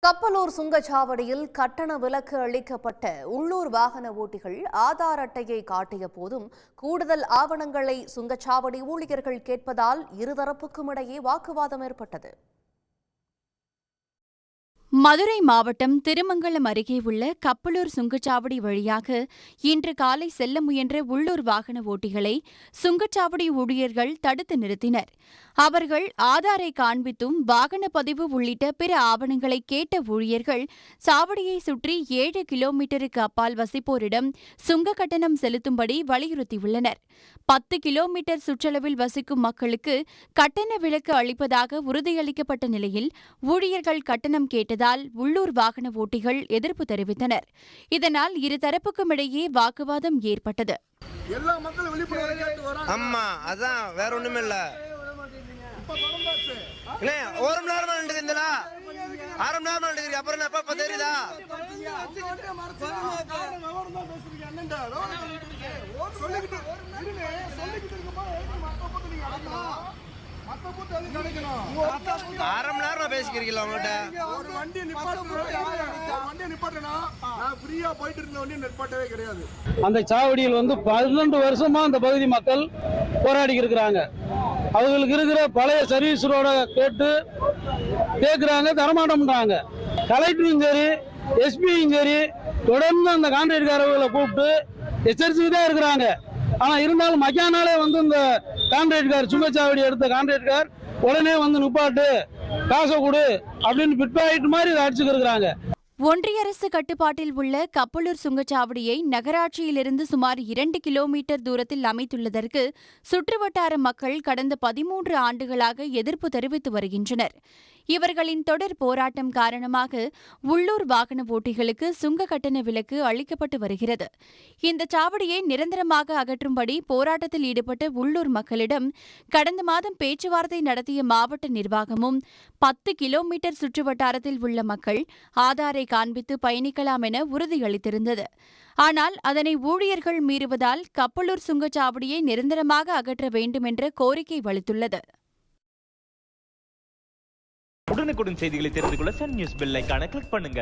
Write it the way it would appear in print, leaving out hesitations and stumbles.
கப்பலூர் சுங்கச்சாவடியில் கட்டண விலக்கு அளிக்கப்பட்ட உள்ளூர் வாகன ஓட்டிகள் ஆதார் அட்டையை காட்டிய போதும் கூடுதல் ஆவணங்களை சுங்கச்சாவடி ஊழியர்கள் கேட்பதால் இருதரப்புக்கும் இடையே வாக்குவாதம் ஏற்பட்டது. மதுரை மாவட்டம் திருமங்கலம் அருகே உள்ள கப்பலூர் சுங்கச்சாவடி வழியாக இன்று காலை செல்ல முயன்ற உள்ளூர் வாகன ஓட்டிகளை சுங்கச்சாவடி ஊழியர்கள் தடுத்து நிறுத்தினர். அவர்கள் ஆதாரை காண்பித்தும் வாகன பதிவு உள்ளிட்ட பிற ஆவணங்களை கேட்ட ஊழியர்கள் சாவடியை சுற்றி 7 கிலோமீட்டருக்கு அப்பால் வசிப்போரிடம் சுங்க கட்டணம் செலுத்தும்படி வலியுறுத்தியுள்ளனர். 10 கிலோமீட்டர் சுற்றளவில் வசிக்கும் மக்களுக்கு கட்டண விலக்கு அளிப்பதாக உறுதியளிக்கப்பட்ட நிலையில் ஊழியர்கள் கட்டணம் கேட்டதால் உள்ளூர் வாகன ஓட்டிகள் எதிர்ப்பு தெரிவித்தனர். இதனால் இருதரப்புக்கும் இடையே வாக்குவாதம் ஏற்பட்டது. வேற ஒண்ணுமே இல்ல. ஒரு மணி நேரம் நின்றுங்களா? அரை மணி நேரம் நின்றுங்க. அப்புறம் எப்ப தெரியுதா? அரை மணி நேரம் பேசிக்கிறீங்களா? உங்கள்கிட்ட அந்த சாவடியில் 12 வருஷமா அந்த பகுதி மக்கள் போராடி இருக்கிறாங்க. அவங்களுக்கு இருக்கிற பழைய சர்வீஸ் ரோட கேட்குறாங்க, தரமாட்டோம்ன்றாங்க. கலெக்டரும் சரி எஸ்பியும் சரி தொடர்ந்து அந்த கான்ட்ராக்ட்காரர்களை கூப்பிட்டு எச்சரிச்சுட்டு தான் இருக்கிறாங்க. ஆனால் இருந்தாலும் மக்கியானாலே இந்த கான்ட்ராக்ட்கார் சுங்கச்சாவடி எடுத்த கான்ட்ராக்ட்கார் உடனே நிப்பாட்டு காசை கொடு அப்படின்னு பிட்பாயிட்டு மாதிரி இதை அடிச்சுக்கிறாங்க. ஒன்றிய அரசு கட்டுப்பாட்டில் உள்ள கப்பலூர் சுங்கச்சாவடியை நகராட்சியிலிருந்து சுமார் 2 கிலோமீட்டர் தூரத்தில் அமைத்துள்ளதற்கு சுற்றுவட்டார மக்கள் கடந்த 13 ஆண்டுகளாக எதிர்ப்பு தெரிவித்து வருகின்றனர். இவர்களின் தொடர் போராட்டம் காரணமாக உள்ளூர் வாகன ஓட்டிகளுக்கு சுங்க கட்டண விலக்கு அளிக்கப்பட்டு வருகிறது. இந்த சாவடியை நிரந்தரமாக அகற்றும்படி போராட்டத்தில் ஈடுபட்ட உள்ளூர் மக்களிடம் கடந்த மாதம் பேச்சுவார்த்தை நடத்திய மாவட்ட நிர்வாகமும் 10 கிலோமீட்டர் சுற்றுவட்டாரத்தில் உள்ள மக்கள் ஆதாரை காண்பித்து பயணிக்கலாம் என உறுதியளித்திருந்தது. ஆனால் அதனை ஊழியர்கள் மீறுவதால் கப்பலூர் சுங்கச்சாவடியை நிரந்தரமாக அகற்ற வேண்டும் என்ற கோரிக்கை வலுத்துள்ளது. உடனுக்குடன் செய்திகளை தெரிந்து கொள்ள சன் நியூஸ் பெல் ஐகானை கிளிக் பண்ணுங்க.